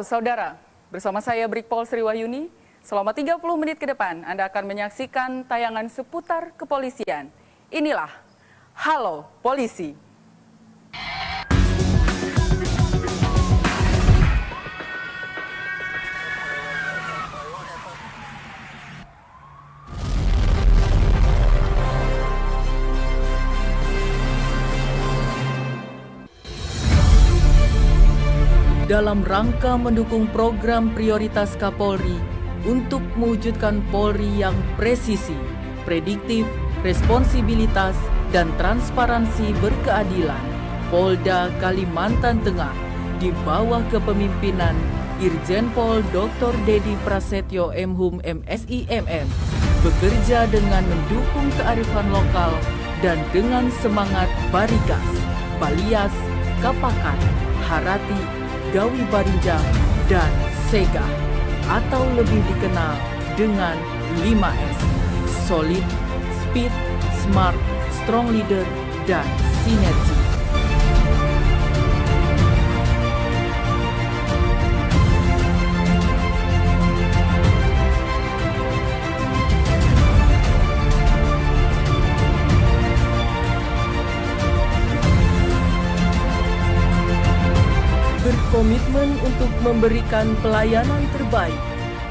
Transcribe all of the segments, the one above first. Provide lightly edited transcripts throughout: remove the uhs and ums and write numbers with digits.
Halo saudara, bersama saya Brigpol Sri Wahyuni. Selama 30 menit ke depan Anda akan menyaksikan tayangan seputar kepolisian. Inilah Halo Polisi. Dalam rangka mendukung program prioritas Kapolri untuk mewujudkan Polri yang presisi, prediktif, responsibilitas, dan transparansi berkeadilan, Polda Kalimantan Tengah di bawah kepemimpinan Irjen Pol Dr. Dedi Prasetyo MHum MSI MM bekerja dengan mendukung kearifan lokal dan dengan semangat Barigas, Balias, Kapakan, Harati, Gawi Barinjang, dan Sega, atau lebih dikenal dengan 5S, Solid, Speed, Smart, Strong Leader, dan Sinergi. Berkomitmen untuk memberikan pelayanan terbaik,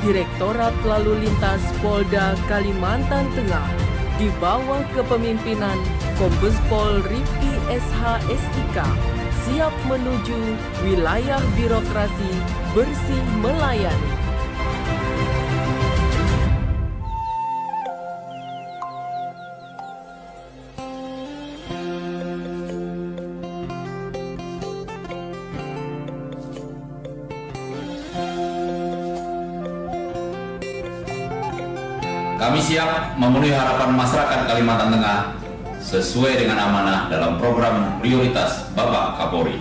Direktorat Lalu Lintas Polda Kalimantan Tengah di bawah kepemimpinan Kombes Pol Rifki SH SIK siap menuju wilayah birokrasi bersih melayani. Kami siap memenuhi harapan masyarakat Kalimantan Tengah sesuai dengan amanah dalam program prioritas Bapak Kapolri.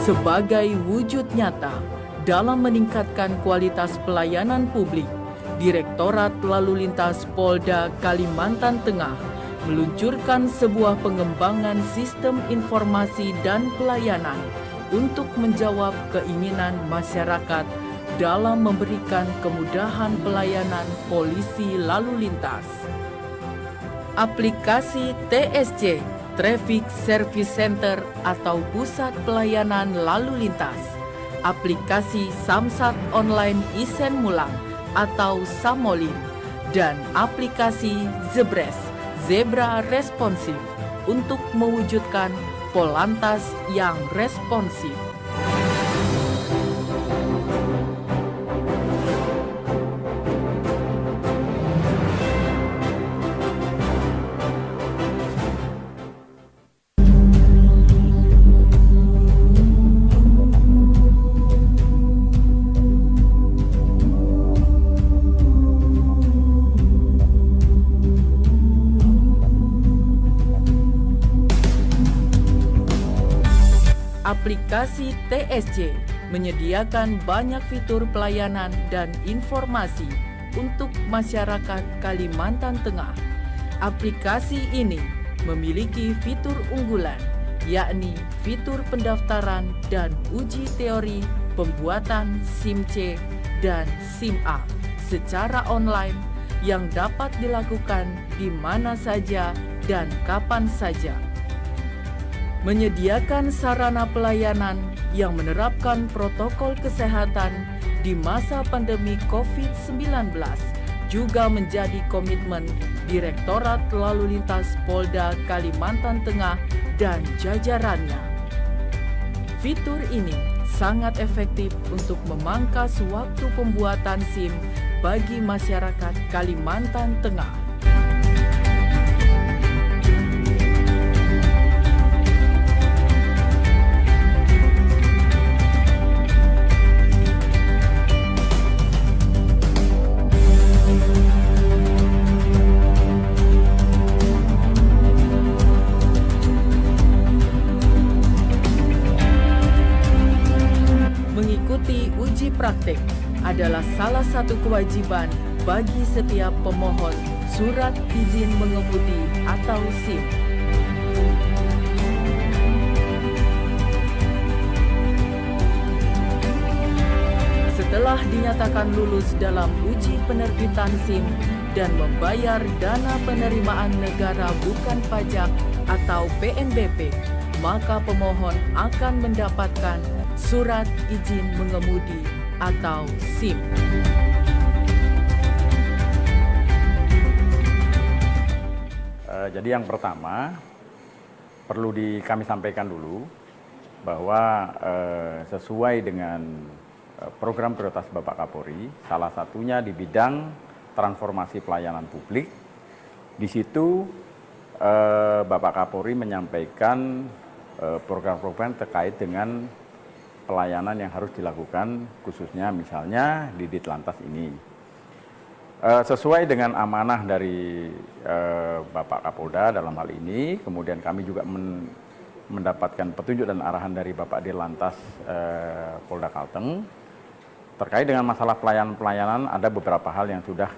Sebagai wujud nyata dalam meningkatkan kualitas pelayanan publik, Direktorat Lalu Lintas Polda Kalimantan Tengah meluncurkan sebuah pengembangan sistem informasi dan pelayanan untuk menjawab keinginan masyarakat dalam memberikan kemudahan pelayanan polisi lalu lintas. Aplikasi TSC Traffic Service Center atau Pusat Pelayanan Lalu Lintas, aplikasi Samsat Online Isen Mulang atau Samolin, dan aplikasi Zebres, Zebra Responsif untuk mewujudkan Polantas yang responsif. Aplikasi TSC menyediakan banyak fitur pelayanan dan informasi untuk masyarakat Kalimantan Tengah. Aplikasi ini memiliki fitur unggulan, yakni fitur pendaftaran dan uji teori pembuatan SIM C dan SIM A secara online yang dapat dilakukan di mana saja dan kapan saja. Menyediakan sarana pelayanan yang menerapkan protokol kesehatan di masa pandemi COVID-19 juga menjadi komitmen Direktorat Lalu Lintas Polda Kalimantan Tengah dan jajarannya. Fitur ini sangat efektif untuk memangkas waktu pembuatan SIM bagi masyarakat Kalimantan Tengah. Uji praktek adalah salah satu kewajiban bagi setiap pemohon surat izin mengemudi atau SIM. Setelah dinyatakan lulus dalam uji penerbitan SIM dan membayar dana penerimaan negara bukan pajak atau PNBP, maka pemohon akan mendapatkan surat izin mengemudi atau SIM. Jadi yang pertama perlu kami sampaikan dulu bahwa sesuai dengan program prioritas Bapak Kapolri, salah satunya di bidang transformasi pelayanan publik. Di situ Bapak Kapolri menyampaikan program-program terkait dengan pelayanan yang harus dilakukan, khususnya misalnya di Ditlantas ini. Sesuai dengan amanah dari Bapak Kapolda dalam hal ini, kemudian kami juga mendapatkan petunjuk dan arahan dari Bapak Dirlantas Polda Kalteng. Terkait dengan masalah pelayanan ada beberapa hal yang sudah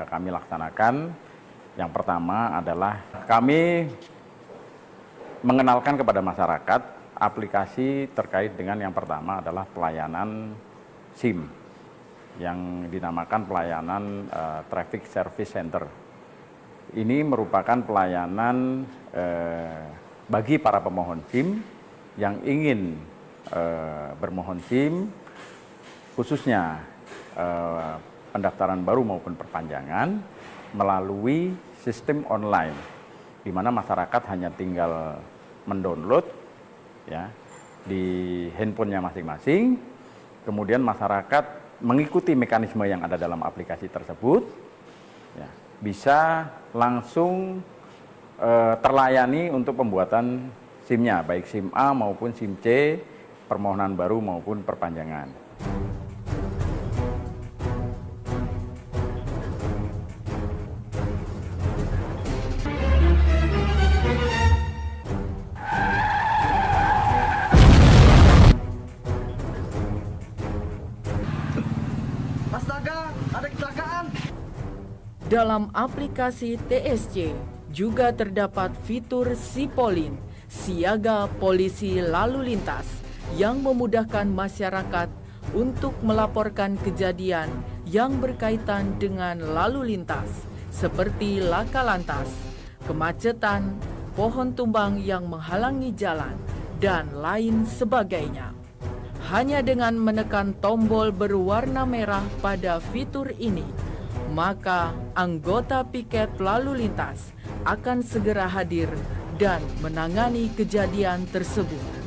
kami laksanakan. Yang pertama adalah kami mengenalkan kepada masyarakat aplikasi terkait dengan yang pertama adalah pelayanan SIM yang dinamakan pelayanan Traffic Service Center. Ini merupakan pelayanan bagi para pemohon SIM yang ingin bermohon SIM, khususnya pendaftaran baru maupun perpanjangan melalui sistem online, di mana masyarakat hanya tinggal mendownload ya di handphonenya masing-masing, kemudian masyarakat mengikuti mekanisme yang ada dalam aplikasi tersebut, ya, bisa langsung terlayani untuk pembuatan SIM-nya, baik SIM A maupun SIM C, permohonan baru maupun perpanjangan. Astaga, ada kecelakaan. Dalam aplikasi TSC juga terdapat fitur Sipolin, Siaga Polisi Lalu Lintas, yang memudahkan masyarakat untuk melaporkan kejadian yang berkaitan dengan lalu lintas, seperti laka lantas, kemacetan, pohon tumbang yang menghalangi jalan, dan lain sebagainya. Hanya dengan menekan tombol berwarna merah pada fitur ini, maka anggota piket lalu lintas akan segera hadir dan menangani kejadian tersebut.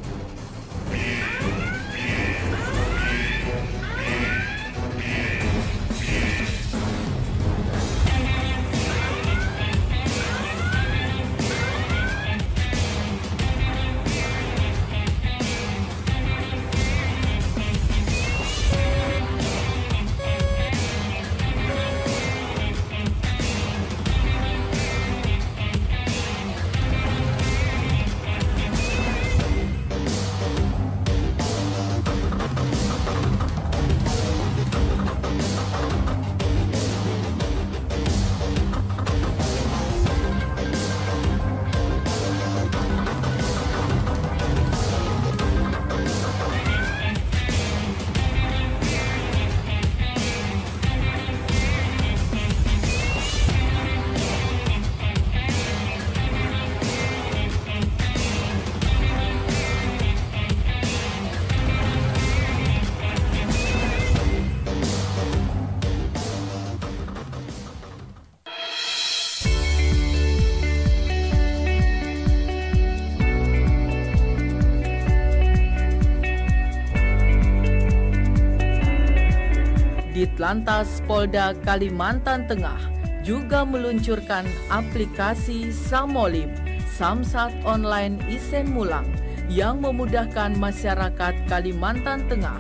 Ditlantas Polda Kalimantan Tengah juga meluncurkan aplikasi Samolim, Samsat Online Isen Mulang, yang memudahkan masyarakat Kalimantan Tengah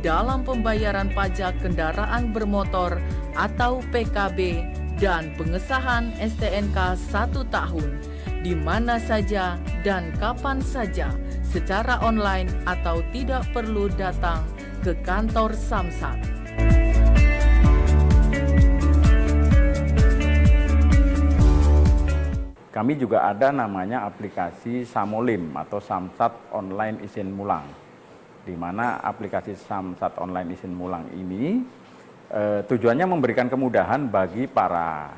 dalam pembayaran pajak kendaraan bermotor atau PKB dan pengesahan STNK 1 tahun di mana saja dan kapan saja secara online atau tidak perlu datang ke kantor Samsat. Kami juga ada namanya aplikasi Samolim atau Samsat Online Izin Mulang, di mana aplikasi Samsat Online Izin Mulang ini tujuannya memberikan kemudahan bagi para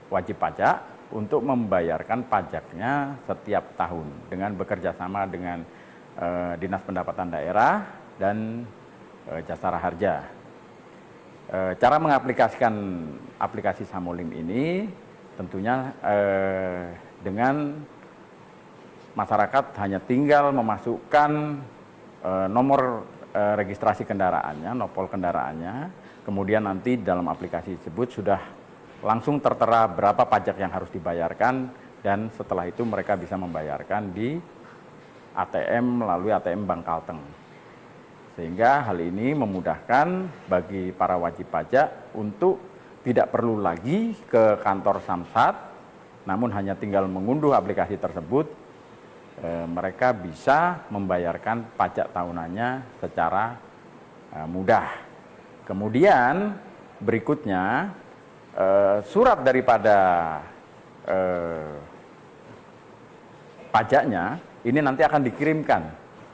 wajib pajak untuk membayarkan pajaknya setiap tahun dengan bekerja sama dengan Dinas Pendapatan Daerah dan Jasara Harja. Cara mengaplikasikan aplikasi Samolim ini tentunya dengan masyarakat hanya tinggal memasukkan nomor registrasi kendaraannya, nopol kendaraannya, kemudian nanti dalam aplikasi tersebut sudah langsung tertera berapa pajak yang harus dibayarkan, dan setelah itu mereka bisa membayarkan di ATM melalui ATM Bank Kalteng. Sehingga hal ini memudahkan bagi para wajib pajak untuk tidak perlu lagi ke kantor Samsat, namun hanya tinggal mengunduh aplikasi tersebut, mereka bisa membayarkan pajak tahunannya secara mudah. Kemudian berikutnya surat daripada pajaknya ini nanti akan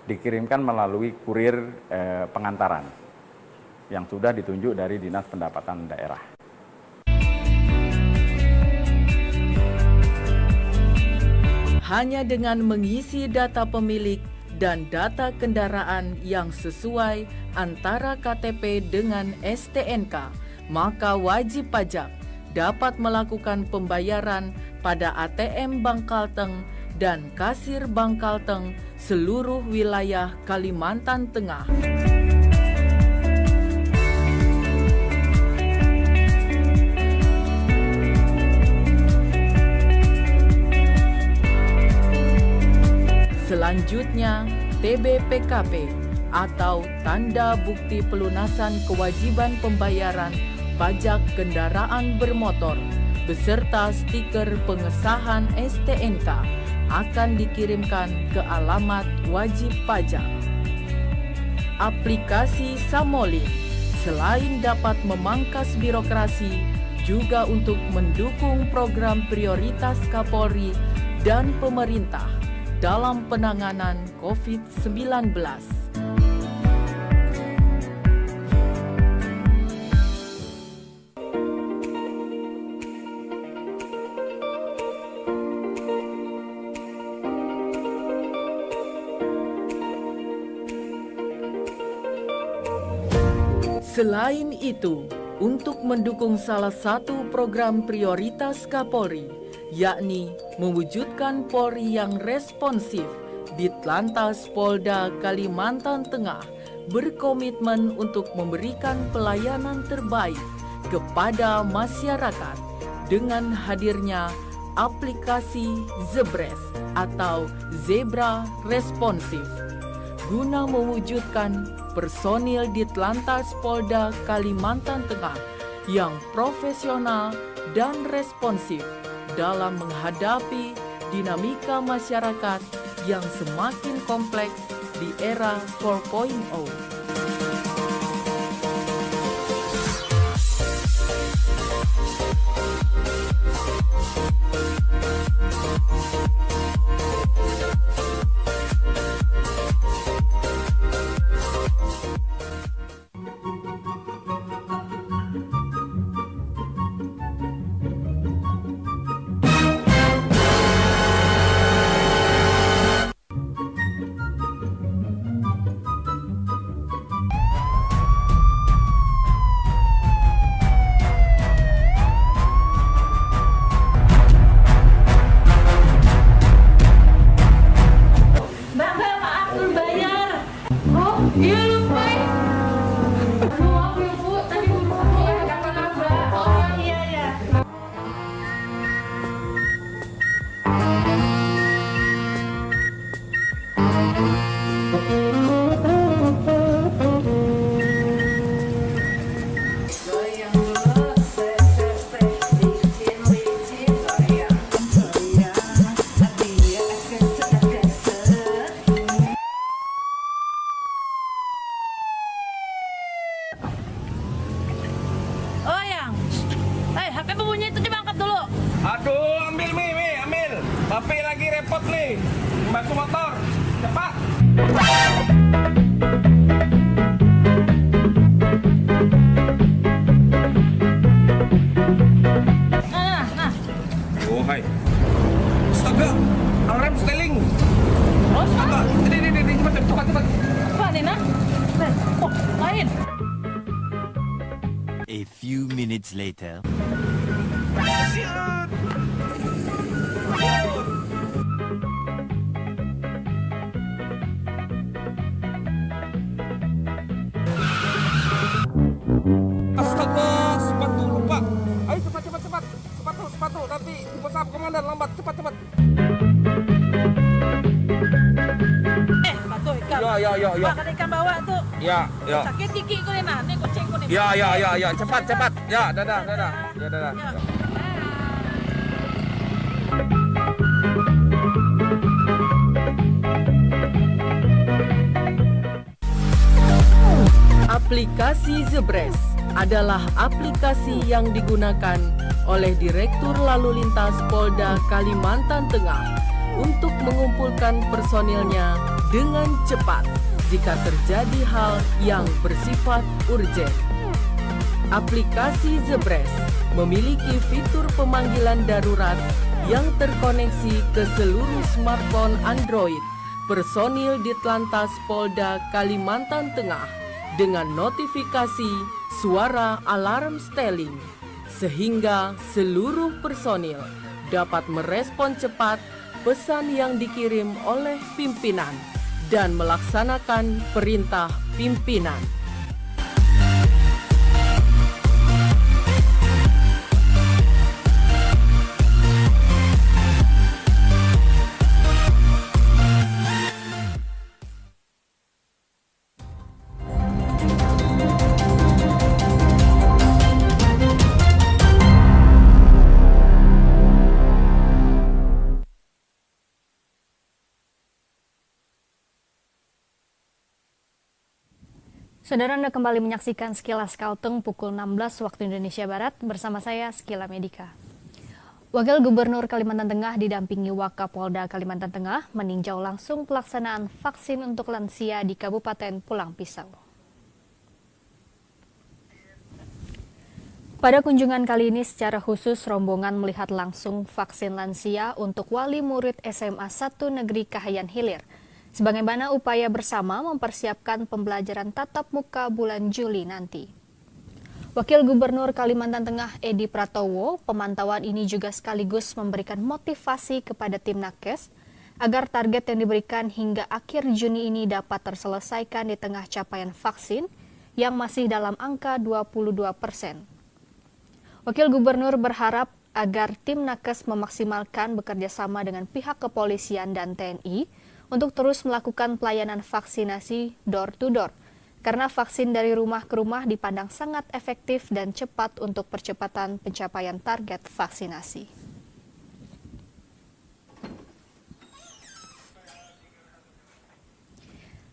dikirimkan melalui kurir pengantaran yang sudah ditunjuk dari Dinas Pendapatan Daerah. Hanya dengan mengisi data pemilik dan data kendaraan yang sesuai antara KTP dengan STNK, maka wajib pajak dapat melakukan pembayaran pada ATM Bank Kalteng dan kasir Bank Kalteng seluruh wilayah Kalimantan Tengah. Selanjutnya, TBPKP atau Tanda Bukti Pelunasan Kewajiban Pembayaran Pajak Kendaraan Bermotor beserta stiker pengesahan STNK akan dikirimkan ke alamat wajib pajak. Aplikasi Samolim selain dapat memangkas birokrasi, juga untuk mendukung program prioritas Kapolri dan pemerintah dalam penanganan COVID-19. Selain itu, untuk mendukung salah satu program prioritas Kapolri, yakni mewujudkan Polri yang responsif, Ditlantas Polda Kalimantan Tengah berkomitmen untuk memberikan pelayanan terbaik kepada masyarakat dengan hadirnya aplikasi Zebres atau Zebra Responsif guna mewujudkan personil Ditlantas Polda Kalimantan Tengah yang profesional dan responsif dalam menghadapi dinamika masyarakat yang semakin kompleks di era 4.0. bunyi itu coba angkat dulu. Aduh, ambil Mi, ambil. Papi lagi repot nih. Bantu motor, cepat. Nah. Oh, hai. Astaga, alarm styling. Terus? Astaga, ini, cepat. Apa nih, nah? Oh, lain. A few minutes later. Astaga, sepatu lupa. Ayo cepat. Sepatu. Nanti WhatsApp komandan lambat. Cepat. Batu ikan. Ya. Makan ikan bawa tuh. Ya. Sakit gigi ku nih, nah. Nih kucing ku nih. Ya. Cepat. Ya, dadah. Ya, dadah. Aplikasi Zebres adalah aplikasi yang digunakan oleh Direktur Lalu Lintas Polda Kalimantan Tengah untuk mengumpulkan personilnya dengan cepat jika terjadi hal yang bersifat urgen. Aplikasi Zebres memiliki fitur pemanggilan darurat yang terkoneksi ke seluruh smartphone Android personil Ditlantas Polda Kalimantan Tengah dengan notifikasi suara alarm styling, sehingga seluruh personil dapat merespon cepat pesan yang dikirim oleh pimpinan dan melaksanakan perintah pimpinan. Saudara, Anda kembali menyaksikan Sekilas Kalteng pukul 16 waktu Indonesia Barat bersama saya Skila Medika. Wakil Gubernur Kalimantan Tengah didampingi Wakapolda Kalimantan Tengah meninjau langsung pelaksanaan vaksin untuk lansia di Kabupaten Pulang Pisau. Pada kunjungan kali ini secara khusus rombongan melihat langsung vaksin lansia untuk wali murid SMA 1 Negeri Kahayan Hilir, sebagaimana upaya bersama mempersiapkan pembelajaran tatap muka bulan Juli nanti. Wakil Gubernur Kalimantan Tengah Edi Pratowo, pemantauan ini juga sekaligus memberikan motivasi kepada tim Nakes agar target yang diberikan hingga akhir Juni ini dapat terselesaikan di tengah capaian vaksin yang masih dalam angka 22%. Wakil Gubernur berharap agar tim Nakes memaksimalkan bekerja sama dengan pihak kepolisian dan TNI untuk terus melakukan pelayanan vaksinasi door-to-door, karena vaksin dari rumah ke rumah dipandang sangat efektif dan cepat untuk percepatan pencapaian target vaksinasi.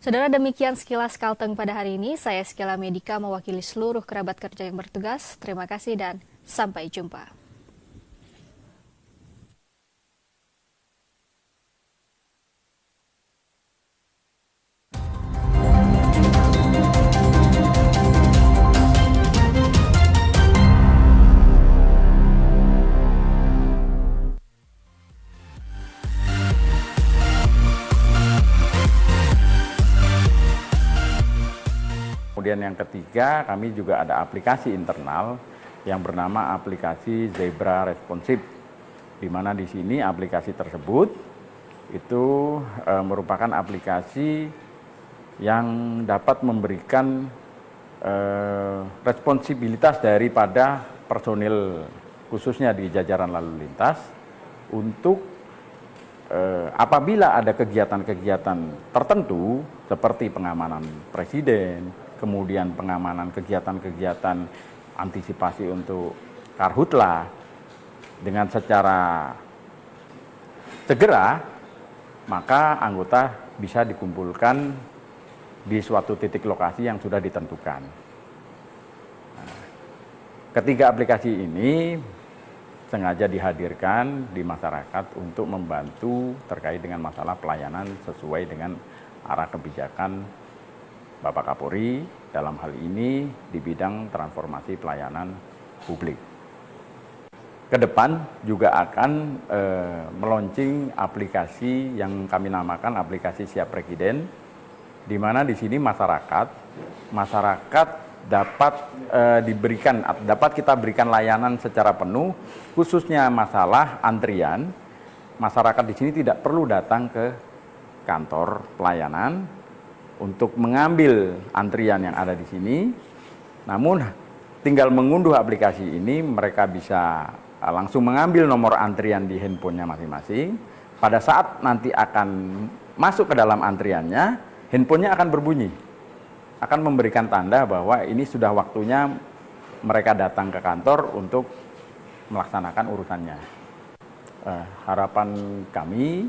Saudara, demikian Sekilas Kalteng pada hari ini. Saya Skila Medika mewakili seluruh kerabat kerja yang bertugas. Terima kasih dan sampai jumpa. Kemudian yang ketiga, kami juga ada aplikasi internal yang bernama aplikasi Zebra Responsif, di mana di sini aplikasi tersebut itu merupakan aplikasi yang dapat memberikan responsibilitas daripada personil khususnya di jajaran lalu lintas untuk apabila ada kegiatan-kegiatan tertentu seperti pengamanan presiden, kemudian pengamanan kegiatan-kegiatan antisipasi untuk karhutla, dengan secara segera, maka anggota bisa dikumpulkan di suatu titik lokasi yang sudah ditentukan. Ketiga aplikasi ini sengaja dihadirkan di masyarakat untuk membantu terkait dengan masalah pelayanan sesuai dengan arah kebijakan Bapak Kapolri dalam hal ini di bidang transformasi pelayanan publik. Ke depan juga akan meluncing aplikasi yang kami namakan aplikasi Siap Presiden, di mana di sini masyarakat dapat kita berikan layanan secara penuh, khususnya masalah antrian. Masyarakat di sini tidak perlu datang ke kantor pelayanan untuk mengambil antrian yang ada di sini, namun tinggal mengunduh aplikasi ini mereka bisa langsung mengambil nomor antrian di handphonenya masing-masing. Pada saat nanti akan masuk ke dalam antriannya, handphonenya akan berbunyi, akan memberikan tanda bahwa ini sudah waktunya mereka datang ke kantor untuk melaksanakan urusannya. Harapan kami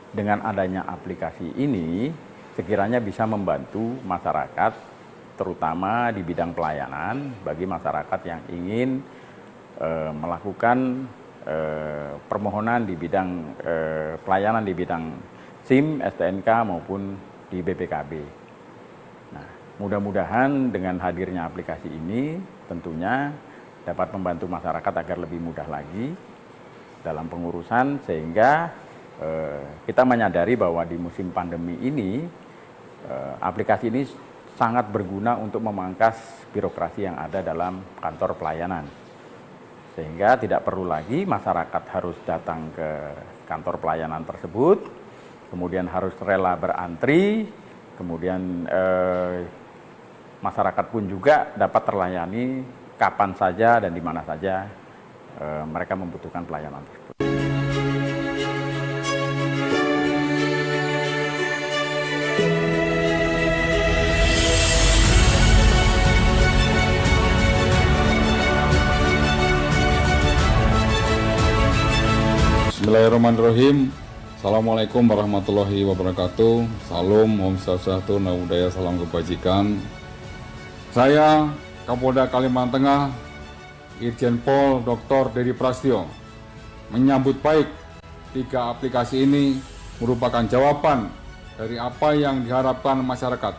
dengan adanya aplikasi ini sekiranya bisa membantu masyarakat, terutama di bidang pelayanan, bagi masyarakat yang ingin melakukan permohonan di bidang pelayanan di bidang SIM, STNK maupun di BPKB. Nah, mudah-mudahan dengan hadirnya aplikasi ini tentunya dapat membantu masyarakat agar lebih mudah lagi dalam pengurusan, sehingga kita menyadari bahwa di musim pandemi ini aplikasi ini sangat berguna untuk memangkas birokrasi yang ada dalam kantor pelayanan. Sehingga tidak perlu lagi masyarakat harus datang ke kantor pelayanan tersebut, kemudian harus rela berantri, kemudian masyarakat pun juga dapat terlayani kapan saja dan di mana saja mereka membutuhkan pelayanan tersebut. Bismillahirrahmanirrahim. Assalamualaikum warahmatullahi wabarakatuh. Salam, Om Swastiastu, Namo Buddhaya, salam kebajikan. Saya Kapolda Kalimantan Tengah, Irjen Pol Dr. Dedi Prastio, menyambut baik 3 aplikasi ini merupakan jawaban dari apa yang diharapkan masyarakat,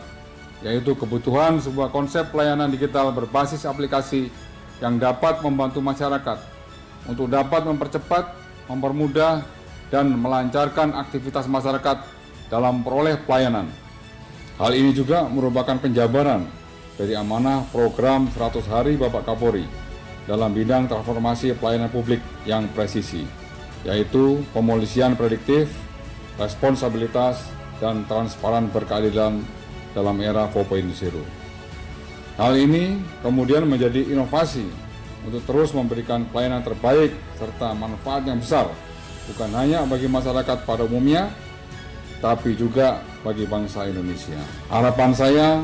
yaitu kebutuhan sebuah konsep pelayanan digital berbasis aplikasi yang dapat membantu masyarakat untuk dapat mempercepat, mempermudah, dan melancarkan aktivitas masyarakat dalam peroleh pelayanan. Hal ini juga merupakan penjabaran dari amanah program 100 hari Bapak Kapolri dalam bidang transformasi pelayanan publik yang presisi, yaitu pemolisian prediktif, responsabilitas, dan transparan berkeadilan dalam era 4.0. Hal ini kemudian menjadi inovasi untuk terus memberikan pelayanan terbaik serta manfaat yang besar, bukan hanya bagi masyarakat pada umumnya, tapi juga bagi bangsa Indonesia. Harapan saya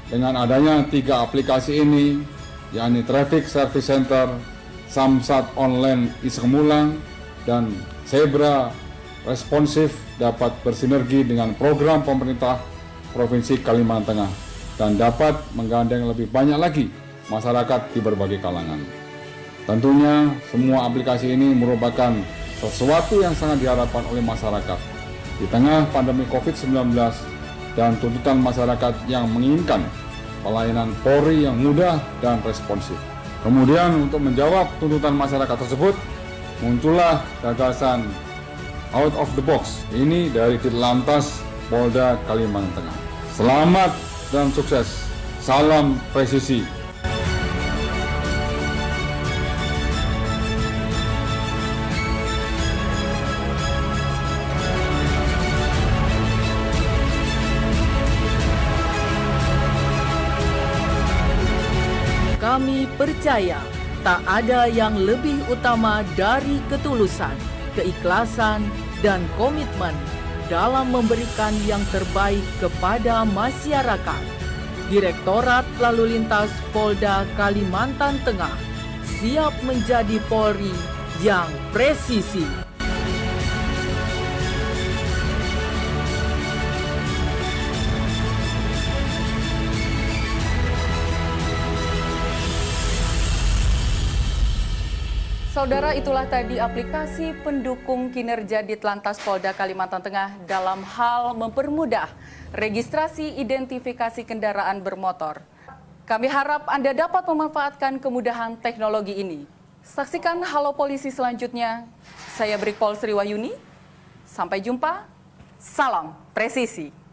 dengan adanya 3 aplikasi ini, yakni Traffic Service Center, Samsat Online Isemulang, dan Zebra Responsif dapat bersinergi dengan program pemerintah Provinsi Kalimantan Tengah dan dapat menggandeng lebih banyak lagi masyarakat di berbagai kalangan. Tentunya semua aplikasi ini merupakan sesuatu yang sangat diharapkan oleh masyarakat di tengah pandemi COVID-19 dan tuntutan masyarakat yang menginginkan pelayanan Polri yang mudah dan responsif. Kemudian untuk menjawab tuntutan masyarakat tersebut, muncullah gagasan out of the box ini dari Ditlantas Polda Kalimantan Tengah. Selamat dan sukses. Salam presisi. Kami percaya tak ada yang lebih utama dari ketulusan, keikhlasan, dan komitmen dalam memberikan yang terbaik kepada masyarakat. Direktorat Lalu Lintas Polda Kalimantan Tengah siap menjadi Polri yang presisi. Saudara, itulah tadi aplikasi pendukung kinerja Ditlantas Polda Kalimantan Tengah dalam hal mempermudah registrasi identifikasi kendaraan bermotor. Kami harap Anda dapat memanfaatkan kemudahan teknologi ini. Saksikan Halo Polisi selanjutnya. Saya Brigpol Sriwayuni. Sampai jumpa. Salam presisi.